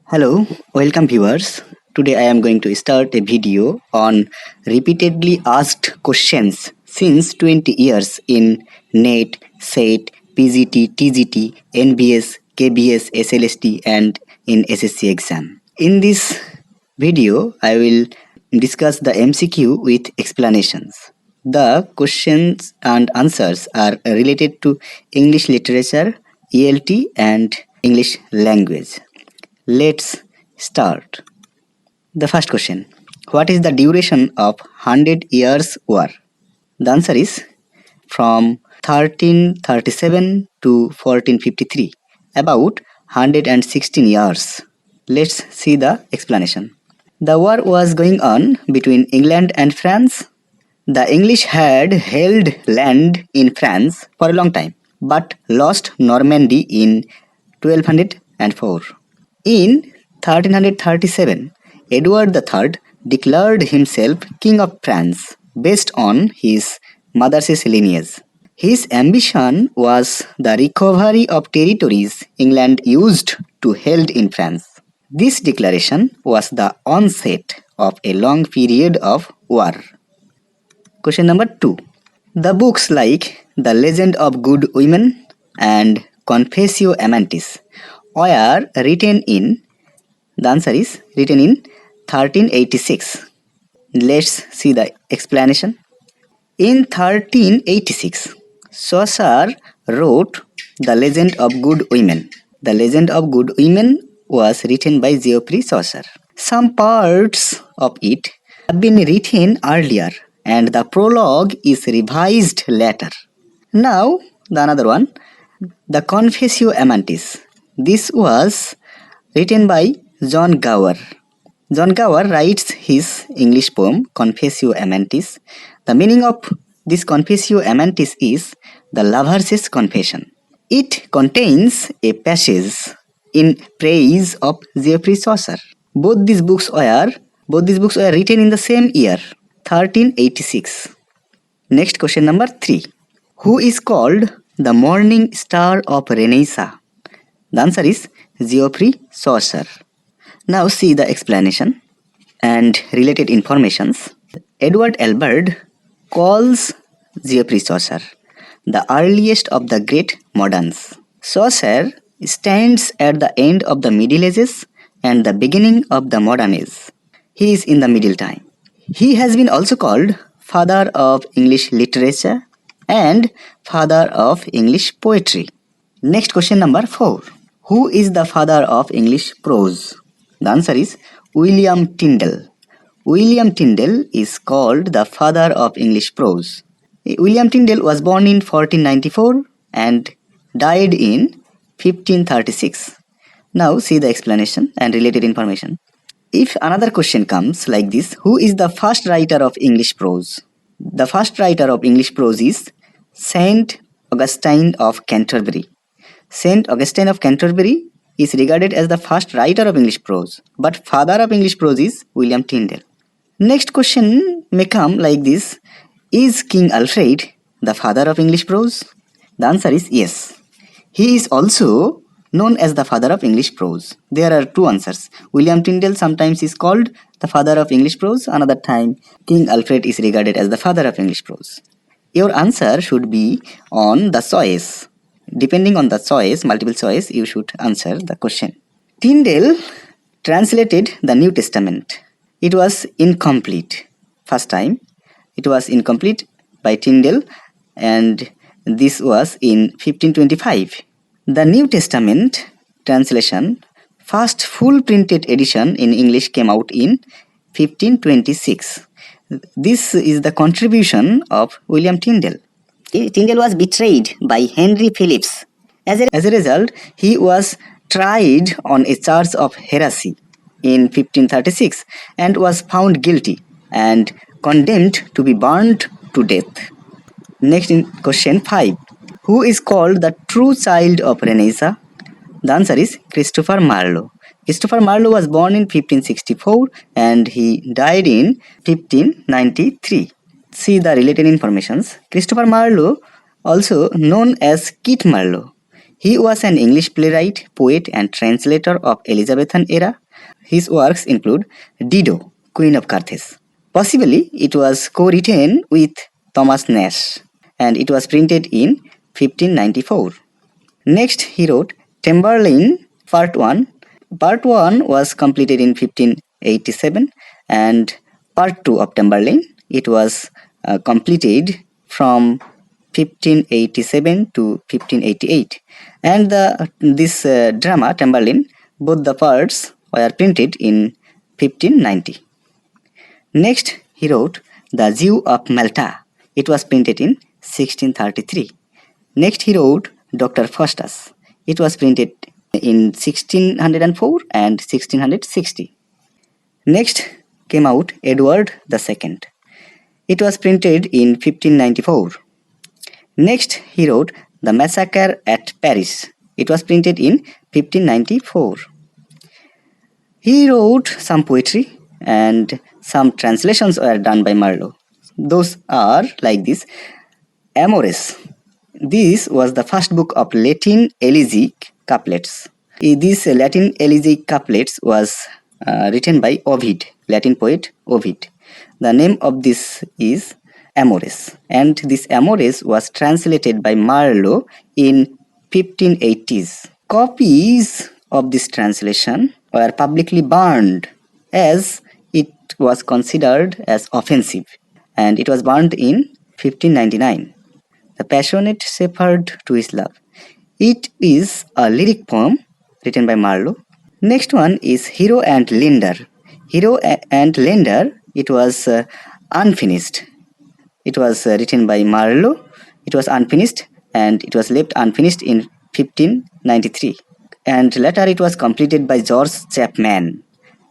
Hello, welcome viewers. Today I am going to start a video on repeatedly asked questions since 20 years in NET, SET, PGT, TGT, NBS, KBS, SLST and in SSC exam. In this video, I will discuss the MCQ with explanations. The questions and answers are related to English literature, ELT and English language. Let's start. The first question. What is the duration of 100 Years' War? The answer is from 1337 to 1453, about 116 years. Let's see the explanation. The war was going on between England and France. The English had held land in France for a long time, but lost Normandy in 1204. In 1337, Edward III declared himself King of France based on his mother's lineage. His ambition was the recovery of territories England used to hold in France. This declaration was the onset of a long period of war. Question number 2. The books like The Legend of Good Women and Confessio Amantis were written in, the answer is written in 1386. Let's see the explanation. In 1386, Chaucer wrote The Legend of Good Women. The Legend of Good Women was written by Geoffrey Chaucer. Some parts of it have been written earlier and the prologue is revised later. Now, the another one, the Confessio Amantis. This was written by John Gower. John Gower writes his English poem Confessio Amantis. The meaning of this Confessio Amantis is the lover's confession. It contains a passage in praise of Geoffrey Chaucer. Both these books were written in the same year, 1386. Next question number 3. Who is called the morning star of Renaissance? The answer is Geoffrey Chaucer. Now see the explanation and related informations. Edward Albert calls Geoffrey Chaucer the earliest of the great moderns. Chaucer stands at the end of the Middle Ages and the beginning of the modern age. He is in the middle time. He has been also called father of English literature and father of English poetry. Next question number 4. Who is the father of English prose? The answer is William Tyndale. William Tyndale is called the father of English prose. William Tyndale was born in 1494 and died in 1536. Now see the explanation and related information. If another question comes like this, who is the first writer of English prose? The first writer of English prose is Saint Augustine of Canterbury. Saint Augustine of Canterbury is regarded as the first writer of English prose, but father of English prose is William Tyndale. Next question may come like this. Is King Alfred the father of English prose? The answer is yes. He is also known as the father of English prose. There are two answers. William Tyndale sometimes is called the father of English prose, another time King Alfred is regarded as the father of English prose. Your answer should be on the choice. Depending on the choice, multiple choice, you should answer the question. Tyndale translated the New Testament. It was incomplete. First time, it was incomplete by Tyndale and this was in 1525. The New Testament translation, first full printed edition in English came out in 1526. This is the contribution of William Tyndale. Tyndale was betrayed by Henry Phillips. As a result, he was tried on a charge of heresy in 1536 and was found guilty and condemned to be burned to death. Next in question 5. Who is called the true child of Renaissance? The answer is Christopher Marlowe. Christopher Marlowe was born in 1564 and he died in 1593. See the related informations. Christopher Marlowe, also known as Kit Marlowe, He was an English playwright, poet, and translator of Elizabethan era. His works include Dido, Queen of Carthage. Possibly, it was co-written with Thomas Nash, and it was printed in 1594. Next, he wrote Tamburlaine Part 1. Part 1 was completed in 1587, and Part 2 of Tamburlaine, it was completed from 1587 to 1588. And this drama, Tamburlaine, both the parts were printed in 1590. Next, he wrote The Jew of Malta. It was printed in 1633. Next, he wrote Dr. Faustus. It was printed in 1604 and 1660. Next came out Edward II. It was printed in 1594. Next, he wrote The Massacre at Paris. It was printed in 1594. He wrote some poetry and some translations were done by Marlowe. Those are like this. Amores. This was the first book of Latin elegiac couplets. This Latin elegiac couplets was written by Ovid, Latin poet Ovid. The name of this is Amores, and this Amores was translated by Marlowe in 1580s. Copies of this translation were publicly burned as it was considered as offensive, and it was burned in 1599. The Passionate Shepherd to His Love. It is a lyric poem written by Marlowe. Next one is Hero and Leander. Hero and Leander, it was unfinished. It was written by Marlowe. It was unfinished and it was left unfinished in 1593. And later it was completed by George Chapman.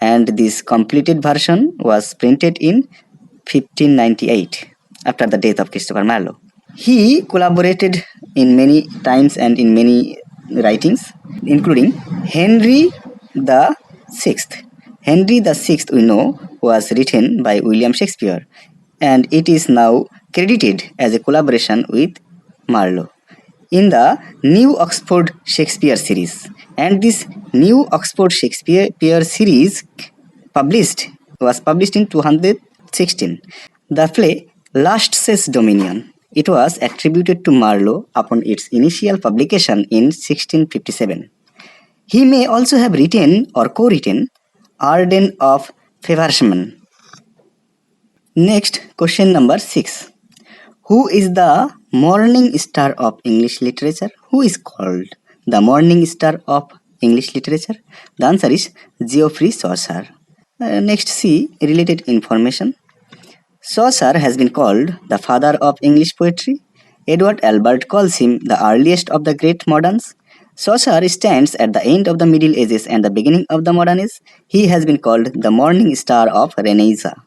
And this completed version was printed in 1598 after the death of Christopher Marlowe. He collaborated in many times and in many writings, including Henry the Sixth. Henry the Sixth, we know, was written by William Shakespeare, and it is now credited as a collaboration with Marlowe in the New Oxford Shakespeare series. And this New Oxford Shakespeare series was published in 216. The play Last Says Dominion. It was attributed to Marlowe upon its initial publication in 1657. He may also have written or co-written Arden of Feversham. Next, question number 6. Who is the morning star of English literature? Who is called the morning star of English literature? The answer is Geoffrey Chaucer. Next, see related information. Chaucer has been called the father of English poetry. Edward Albert calls him the earliest of the great moderns. Chaucer stands at the end of the Middle Ages and the beginning of the Modern Age. He has been called the morning star of Renaissance.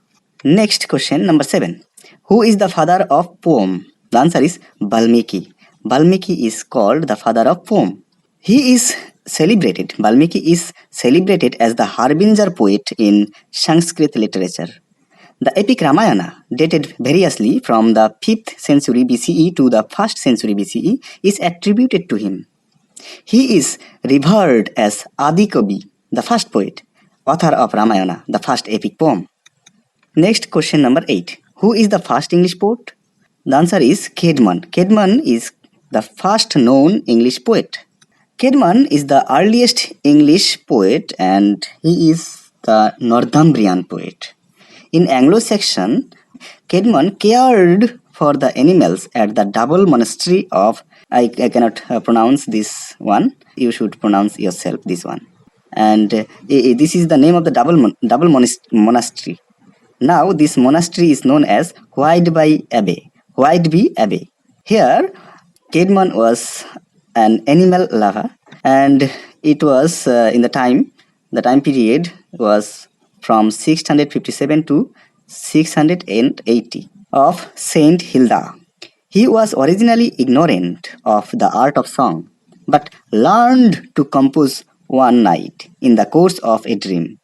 Next question, number 7. Who is the father of poem? The answer is Valmiki. Valmiki is called the father of poem. Valmiki is celebrated as the harbinger poet in Sanskrit literature. The epic Ramayana, dated variously from the 5th century BCE to the 1st century BCE, is attributed to him. He is revered as Adi Kavi, the first poet, author of Ramayana, the first epic poem. Next, question number 8. Who is the first English poet? The answer is Caedmon. Caedmon is the first known English poet. Caedmon is the earliest English poet and he is the Northumbrian poet. In Anglo-Saxon, Caedmon cared for the animals at the double monastery of, I cannot pronounce this one, you should pronounce yourself this one. And this is the name of the double monastery. Now this monastery is known as Whiteby Abbey. Here, Caedmon was an animal lover and it was in the time period was from 657 to 680 of Saint Hilda. He was originally ignorant of the art of song, but learned to compose one night in the course of a dream.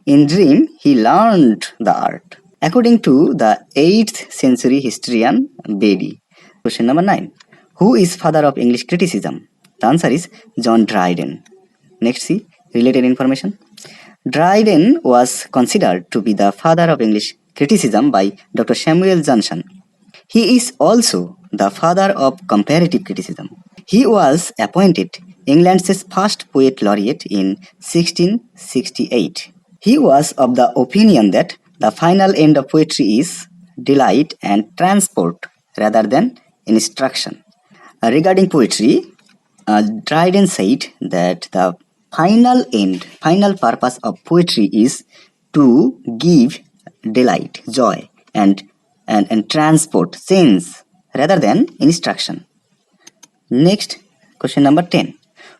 In dream, he learned the art, according to the 8th century historian Bede. Question number 9. Who is father of English criticism? The answer is John Dryden. Next, see related information. Dryden was considered to be the father of English criticism by Dr. Samuel Johnson. He is also the father of comparative criticism. He was appointed England's first poet laureate in 1668. He was of the opinion that the final end of poetry is delight and transport rather than instruction. Regarding poetry, Dryden said that the final purpose of poetry is to give delight, joy, and transport, sense, rather than instruction. Next, question number 10.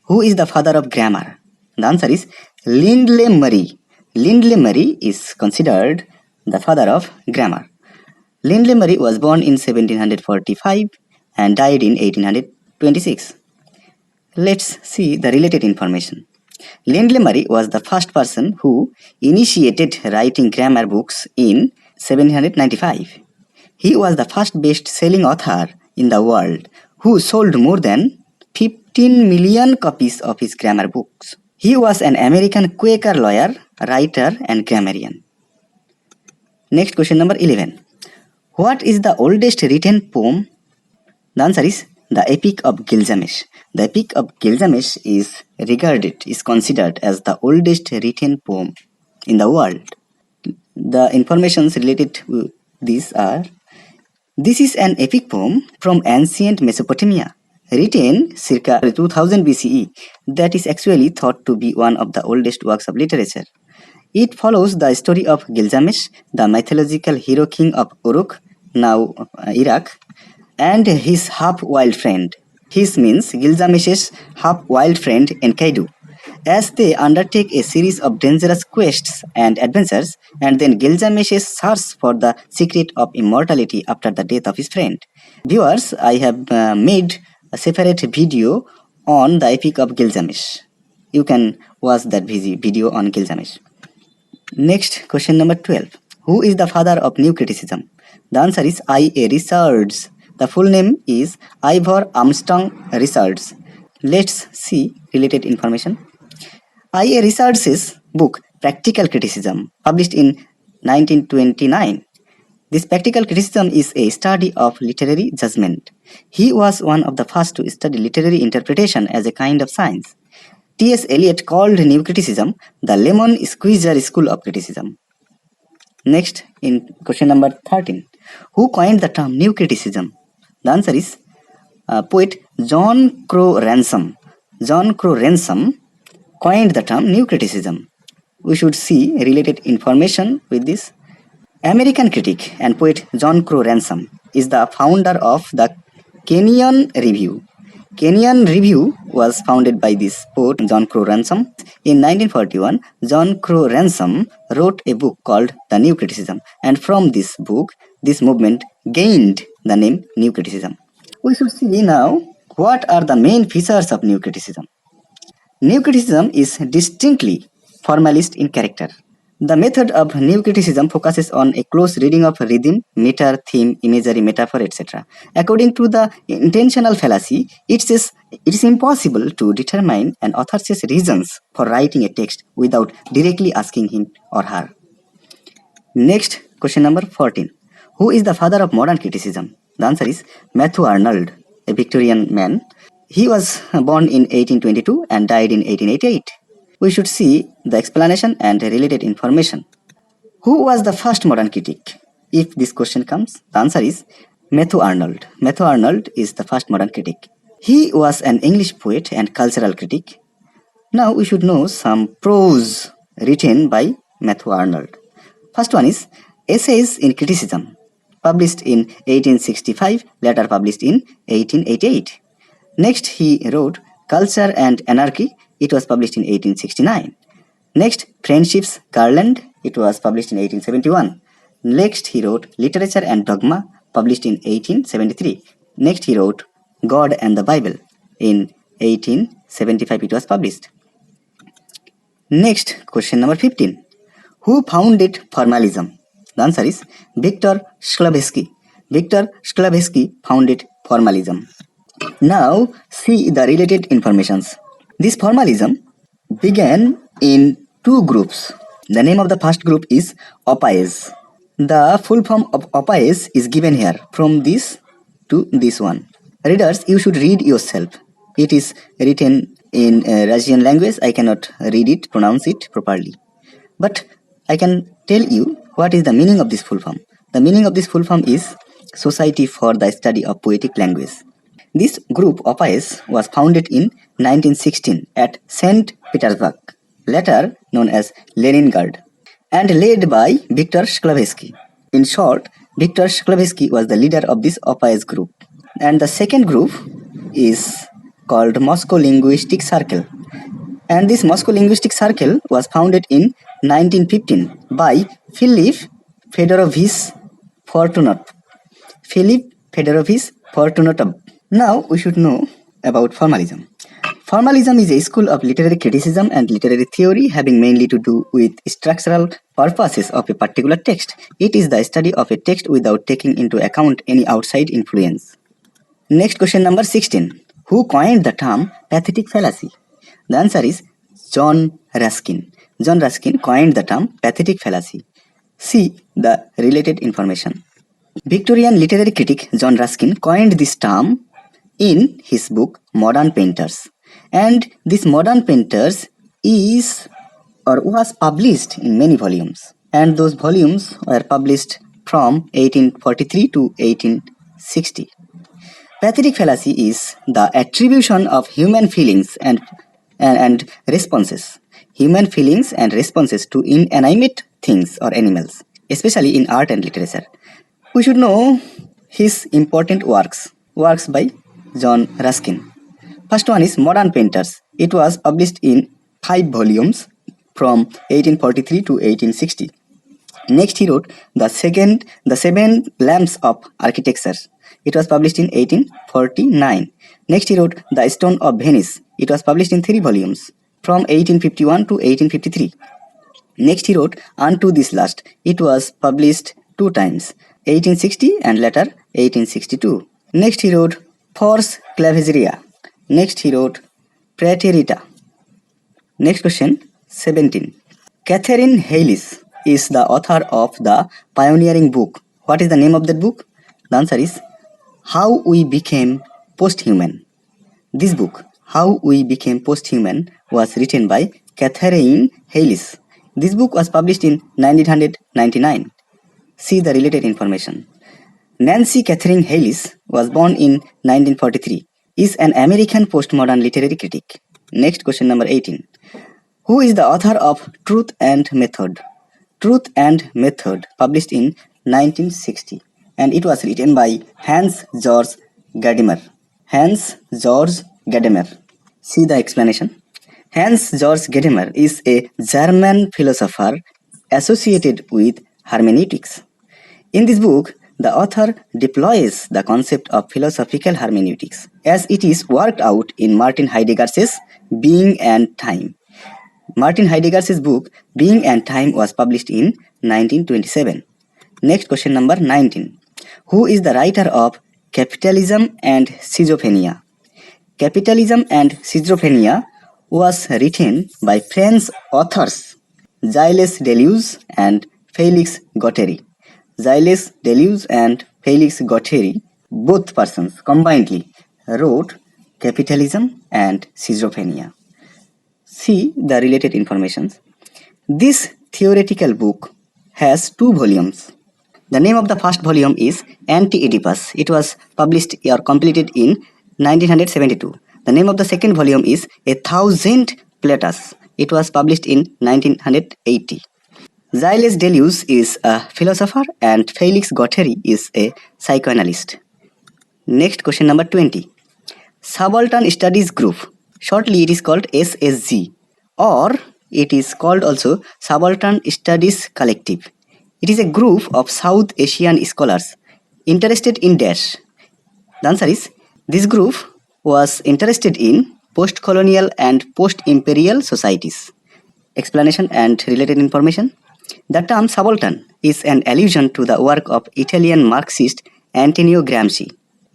Who is the father of grammar? The answer is Lindley Murray. Lindley Murray is considered the father of grammar. Lindley Murray was born in 1745 and died in 1826. Let's see the related information. Lindley Murray was the first person who initiated writing grammar books in 1795. He was the first best-selling author in the world who sold more than 15 million copies of his grammar books. He was an American Quaker lawyer, writer, and grammarian. Next, question number 11. What is the oldest written poem? The answer is the Epic of Gilgamesh. The Epic of Gilgamesh is considered as the oldest written poem in the world. The informations related to these are: this is an epic poem from ancient Mesopotamia, written circa 2000 BCE, that is actually thought to be one of the oldest works of literature. It follows the story of Gilgamesh, the mythological hero king of Uruk, now Iraq, and his half-wild friend. His means Gilgamesh's half-wild friend Enkidu, as they undertake a series of dangerous quests and adventures, and then Gilgamesh's search for the secret of immortality after the death of his friend. Viewers, I have made a separate video on the Epic of Gilgamesh. You can watch that video on Gilgamesh. Next, question number 12. Who is the father of new criticism? The answer is I.A. Richards. The full name is Ivor Armstrong Richards. Let's see related information. I.A. Richards' book Practical Criticism, published in 1929. This practical criticism is a study of literary judgment. He was one of the first to study literary interpretation as a kind of science. T.S. Eliot called new criticism the lemon squeezer school of criticism. Next, in question number 13. Who coined the term new criticism? The answer is poet John Crow Ransom. John Crow Ransom coined the term new criticism. We should see related information with this. American critic and poet John Crow Ransom is the founder of the Kenyon Review. Kenyon Review was founded by this poet John Crow Ransom. In 1941, John Crow Ransom wrote a book called The New Criticism, and from this book, this movement gained the name New Criticism. We should see now what are the main features of New Criticism. New Criticism is distinctly formalist in character. The method of New Criticism focuses on a close reading of rhythm, meter, theme, imagery, metaphor, etc. According to the intentional fallacy, it is impossible to determine an author's reasons for writing a text without directly asking him or her. Next, question number 14. Who is the father of modern criticism? The answer is Matthew Arnold, a Victorian man. He was born in 1822 and died in 1888. We should see the explanation and related information. Who was the first modern critic? If this question comes, the answer is Matthew Arnold. Matthew Arnold is the first modern critic. He was an English poet and cultural critic. Now we should know some prose written by Matthew Arnold. First one is Essays in Criticism, published in 1865, later published in 1888. Next, he wrote Culture and Anarchy. It was published in 1869. Next, Friendship's Garland. It was published in 1871. Next, he wrote Literature and Dogma, published in 1873. Next, he wrote God and the Bible. In 1875, it was published. Next, question number 15. Who founded formalism? The answer is Victor Shklovsky. Victor Shklovsky founded formalism. Now see the related informations. This formalism began in two groups. The name of the first group is Oppies. The full form of Oppies is given here from this to this one. Readers, you should read yourself. It is written in Russian language. I cannot read it, pronounce it properly. But I can tell you what is the meaning of this full form. The meaning of this full form is Society for the Study of Poetic Language. This group of Oppies was founded in 1916 at St. Petersburg, later known as Leningrad, and led by Viktor Shklovsky. In short, Viktor Shklovsky was the leader of this Oppies group. And the second group is called Moscow Linguistic Circle. And this Moscow Linguistic Circle was founded in 1915 by Philip Fedorovich Fortunatov. Now we should know about formalism. Formalism is a school of literary criticism and literary theory having mainly to do with structural purposes of a particular text. It is the study of a text without taking into account any outside influence. Next question number 16. Who coined the term pathetic fallacy? The answer is John Ruskin. John Ruskin coined the term pathetic fallacy. See the related information. Victorian literary critic John Ruskin coined this term in his book Modern Painters. And this Modern Painters was published in many volumes. And those volumes were published from 1843 to 1860. Pathetic fallacy is the attribution of human feelings and responses. Human feelings and responses to inanimate things or animals, especially in art and literature. We should know his important works by John Ruskin. First one is Modern Painters. It was published in 5 volumes from 1843 to 1860. Next he wrote The Seven Lamps of Architecture. It was published in 1849. Next he wrote The Stone of Venice. It was published in 3 volumes from 1851 to 1853. Next he wrote Unto This Last. It was published 2 times, 1860 and later 1862. Next he wrote Fors Clavigeria. Next he wrote Praeterita. Next question 17. Catherine Hayles is the author of the pioneering book. What is the name of that book? The answer is How We Became Posthuman. This book, How We Became Posthuman, was written by Catherine Hayles. This book was published in 1999. See the related information. Nancy Catherine Hayles was born in 1943. Is an American postmodern literary critic. Next question number 18. Who is the author of Truth and Method? Truth and Method, published in 1960, and it was written by Hans Georg Gadamer. See the explanation. Hans Georg Gadamer is a German philosopher associated with hermeneutics. In this book, the author deploys the concept of philosophical hermeneutics as it is worked out in Martin Heidegger's Being and Time. Martin Heidegger's book Being and Time was published in 1927. Next question number 19. Who is the writer of Capitalism and Schizophrenia? Capitalism and Schizophrenia was written by French authors Gilles Deleuze and Félix Guattari. Gilles Deleuze and Félix Guattari, both persons combinedly, wrote Capitalism and Schizophrenia. See the related informations. This theoretical book has 2 volumes. The name of the first volume is Anti-Oedipus. It was published or completed in 1972. The name of the second volume is 1000 Platters. It was published in 1980. Gilles Deleuze is a philosopher and Félix Guattari is a psychoanalyst. Next question number 20. Subaltern Studies Group. Shortly it is called SSG, or it is called also Subaltern Studies Collective. It is a group of South Asian scholars interested in dash. The answer is this group was interested in post-colonial and post-imperial societies. Explanation and related information. The term subaltern is an allusion to the work of Italian Marxist Antonio Gramsci.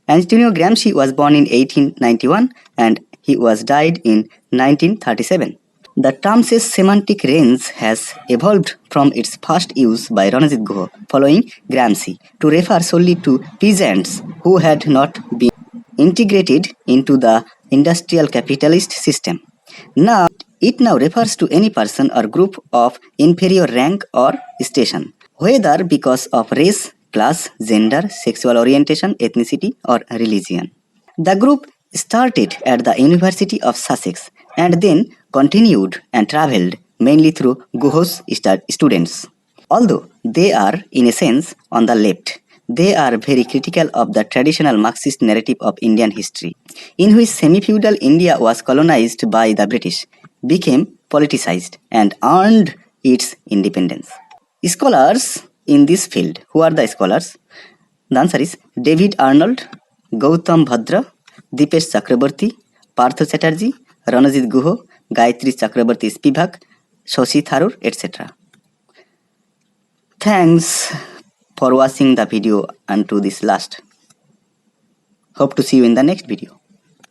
Antonio Gramsci was born in 1891 and he was died in 1937. The term's semantic range has evolved from its first use by Ranajit Guha following Gramsci to refer solely to peasants who had not been integrated into the industrial capitalist system. Now, it now refers to any person or group of inferior rank or station, whether because of race, class, gender, sexual orientation, ethnicity, or religion. The group started at the University of Sussex and then continued and travelled mainly through Guho's students. Although they are, in a sense, on the left, they are very critical of the traditional Marxist narrative of Indian history, in which semi-feudal India was colonized by the British, became politicized, and earned its independence. Scholars in this field, who are the scholars? The answer is David Arnold, Gautam Bhadra, Dipesh Chakraborty, Partha Chatterjee, Ranajit Guho, Gayatri Chakraborty Spivak, Shashi Tharoor, etc. Thanks for watching the video unto this last. Hope to see you in the next video.